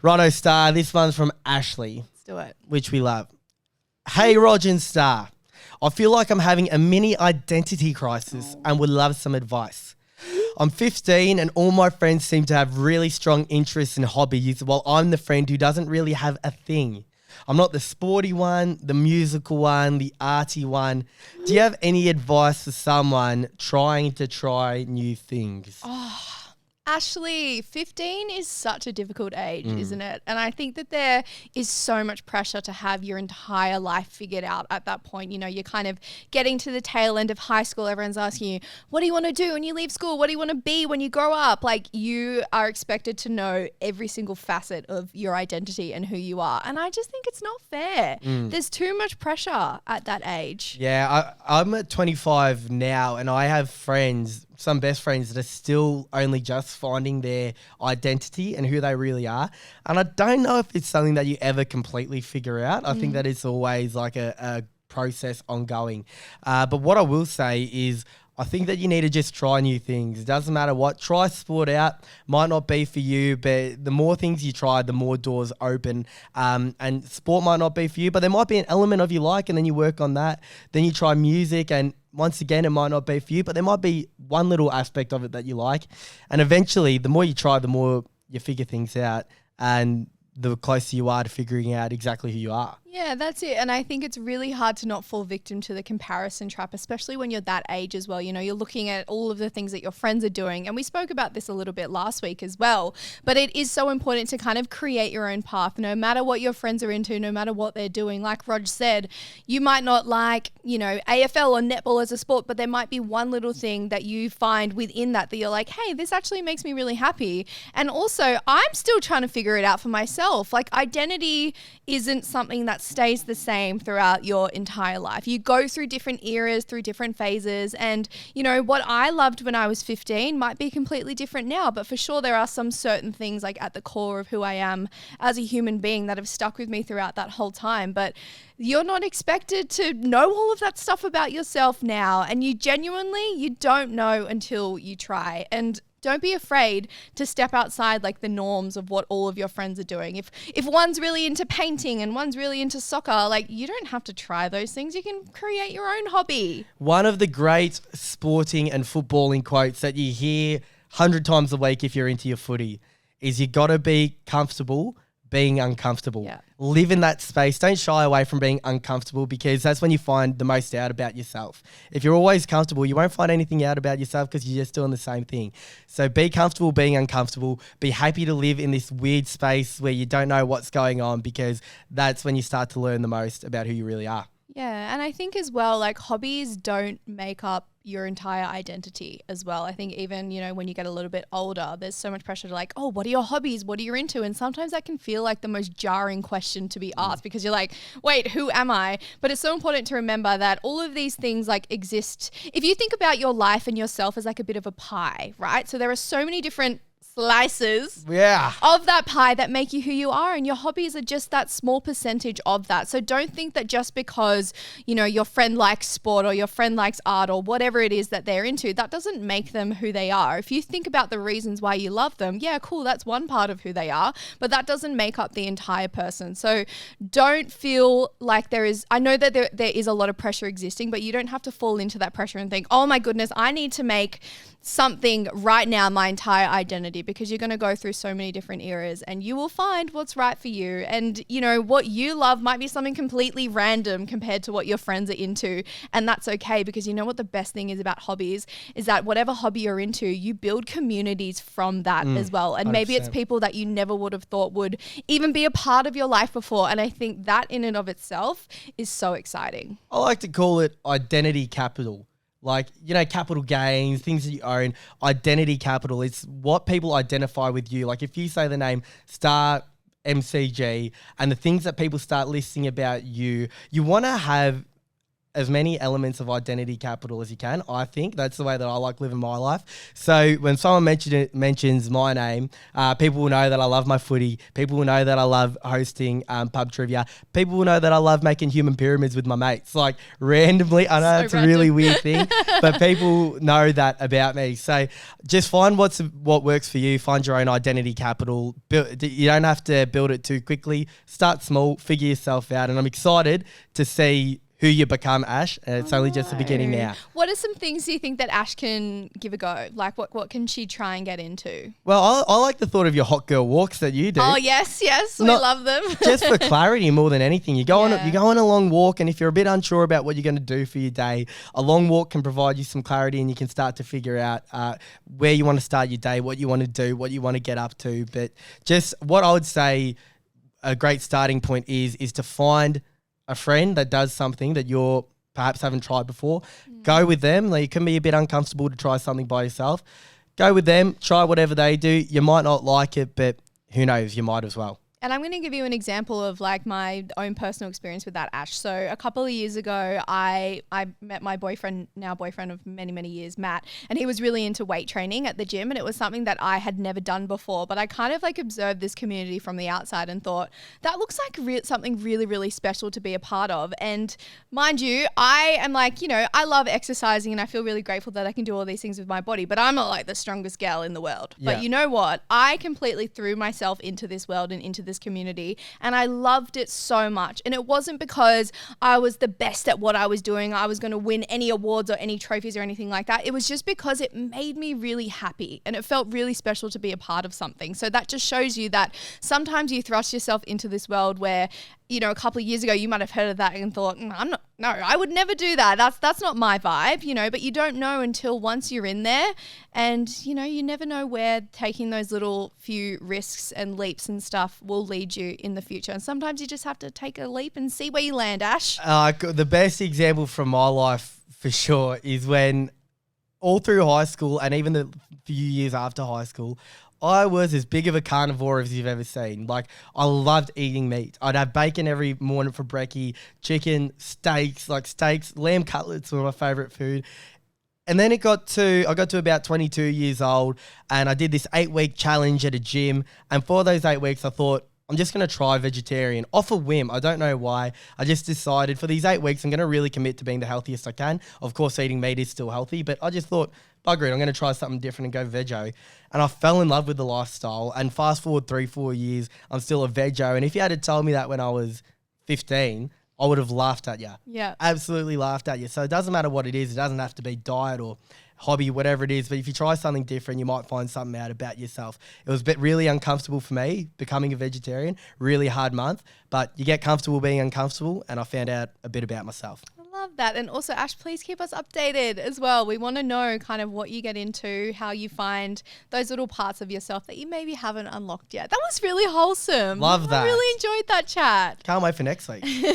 Righto, Star. This one's from Ashley. Let's do it. Which we love. Hey, Rog and Star. I feel like I'm having a mini identity crisis and would love some advice. I'm 15 and all my friends seem to have really strong interests and hobbies while I'm the friend who doesn't really have a thing. I'm not the sporty one, the musical one, the arty one. Do you have any advice for someone trying to try new things? Ashley, 15 is such a difficult age, isn't it? And I think that there is so much pressure to have your entire life figured out at that point. You know, you're kind of getting to the tail end of high school. Everyone's asking you, what do you want to do when you leave school? What do you want to be when you grow up? Like, you are expected to know every single facet of your identity and who you are. And I just think it's not fair. There's too much pressure at that age. Yeah, I'm at 25 now and I have friends, some best friends that are still only just finding their identity and who they really are. And I don't know if it's something that you ever completely figure out. I think that it's always like a process ongoing. But what I will say is I think that you need to just try new things. It doesn't matter what. Try sport out. Might not be for you, but the more things you try, the more doors open. And sport might not be for you, but there might be an element of you like, and then you work on that. Then you try music, and once again, it might not be for you, but there might be one little aspect of it that you like. And eventually, the more you try, the more you figure things out, and the closer you are to figuring out exactly who you are. Yeah, that's it. And I think it's really hard to not fall victim to the comparison trap, especially when you're that age as well. You know, you're looking at all of the things that your friends are doing. And we spoke about this a little bit last week as well. But it is so important to kind of create your own path, no matter what your friends are into, no matter what they're doing. Like Rog said, you might not like, you know, AFL or netball as a sport, but there might be one little thing that you find within that you're like, hey, this actually makes me really happy. And also, I'm still trying to figure it out for myself. Like, identity isn't something that stays the same throughout your entire life. You go through different eras, through different phases. And, you know, what I loved when I was 15 might be completely different now. But for sure, there are some certain things like at the core of who I am as a human being that have stuck with me throughout that whole time. But you're not expected to know all of that stuff about yourself now. And you don't know until you try. And don't be afraid to step outside like the norms of what all of your friends are doing. If one's really into painting and one's really into soccer, like, you don't have to try those things. You can create your own hobby. One of the great sporting and footballing quotes that you hear 100 times a week if you're into your footy is you got to be comfortable being uncomfortable. Yeah. Live in that space. Don't shy away from being uncomfortable, because that's when you find the most out about yourself. If you're always comfortable, you won't find anything out about yourself because you're just doing the same thing. So be comfortable being uncomfortable. Be happy to live in this weird space where you don't know what's going on, because that's when you start to learn the most about who you really are. Yeah, and I think as well, like, hobbies don't make up your entire identity as well. I think even, you know, when you get a little bit older, there's so much pressure to like, oh, what are your hobbies? What are you into? And sometimes that can feel like the most jarring question to be asked, because you're like, wait, who am I? But it's so important to remember that all of these things like exist. If you think about your life and yourself as like a bit of a pie, right? So there are so many different slices of that pie that make you who you are, and your hobbies are just that small percentage of that. So don't think that just because, you know, your friend likes sport or your friend likes art or whatever it is that they're into, that doesn't make them who they are. If you think about the reasons why you love them, yeah, cool, that's one part of who they are, but that doesn't make up the entire person. So don't feel like I know that there is a lot of pressure existing, but you don't have to fall into that pressure and think, oh my goodness, I need to make something right now my entire identity, because you're going to go through so many different eras and you will find what's right for you. And, you know, what you love might be something completely random compared to what your friends are into. And that's okay, because you know what the best thing is about hobbies is that whatever hobby you're into, you build communities from that as well. And 100%. Maybe it's people that you never would have thought would even be a part of your life before. And I think that in and of itself is so exciting. I like to call it identity capital. Like, you know, capital gains, things that you own, identity capital. It's what people identify with you. Like, if you say the name Starr MCG and the things that people start listing about you, you want to have as many elements of identity capital as you can. I think that's the way that I like living my life. So when someone mentions my name, people will know that I love my footy. People will know that I love hosting pub trivia. People will know that I love making human pyramids with my mates. Like randomly, I know it's a really weird thing, but people know that about me. So just find what works for you. Find your own identity capital. You don't have to build it too quickly. Start small, figure yourself out. And I'm excited to see who you become, Ash. It's only just the beginning now. What are some things you think that Ash can give a go? Like what can she try and get into? Well, I like the thought of your hot girl walks that you do. Oh, yes. We love them. Just for clarity more than anything. You go on a long walk, and if you're a bit unsure about what you're going to do for your day, a long walk can provide you some clarity, and you can start to figure out where you want to start your day, what you want to do, what you want to get up to. But just what I would say a great starting point is to find a friend that does something that you're perhaps haven't tried before. Go with them. Like, it can be a bit uncomfortable to try something by yourself. Go with them, try whatever they do. You might not like it, but who knows, you might as well. And I'm going to give you an example of like my own personal experience with that, Ash. So a couple of years ago, I met my boyfriend, now boyfriend of many, many years, Matt, and he was really into weight training at the gym. And it was something that I had never done before, but I kind of like observed this community from the outside and thought that looks like something really, really special to be a part of. And mind you, I am like, I love exercising and I feel really grateful that I can do all these things with my body, but I'm not like the strongest gal in the world. Yeah. But you know what? I completely threw myself into this world and into this community, and I loved it so much. And it wasn't because I was the best at what I was doing, I was going to win any awards or any trophies or anything like that. It was just because it made me really happy and it felt really special to be a part of something. So that just shows you that sometimes you thrust yourself into this world where, a couple of years ago you might have heard of that and thought, I would never do that. That's not my vibe, but you don't know until once you're in there, and you never know where taking those little few risks and leaps and stuff will lead you in the future. And sometimes you just have to take a leap and see where you land, Ash. The best example from my life for sure is when all through high school and even the few years after high school, I was as big of a carnivore as you've ever seen. Like, I loved eating meat. I'd have bacon every morning for brekkie, chicken, steaks, lamb cutlets were my favourite food. And then I got to about 22 years old, and I did this 8-week challenge at a gym. And for those 8 weeks, I thought, I'm just going to try vegetarian off a whim. I don't know why. I just decided for these 8 weeks, I'm going to really commit to being the healthiest I can. Of course, eating meat is still healthy, but I just thought, bugger it, I'm going to try something different and go veggie. And I fell in love with the lifestyle. And fast forward 3-4 years, I'm still a veggie. And if you had told me that when I was 15, I would have laughed at you. Yeah. Absolutely laughed at you. So it doesn't matter what it is. It doesn't have to be diet or hobby, whatever it is. But if you try something different, you might find something out about yourself. It was really uncomfortable for me, becoming a vegetarian, really hard month. But you get comfortable being uncomfortable, and I found out a bit about myself. Love that. And also, Ash, please keep us updated as well. We want to know kind of what you get into, how you find those little parts of yourself that you maybe haven't unlocked yet. That was really wholesome. Love that. I really enjoyed that chat. Can't wait for next week.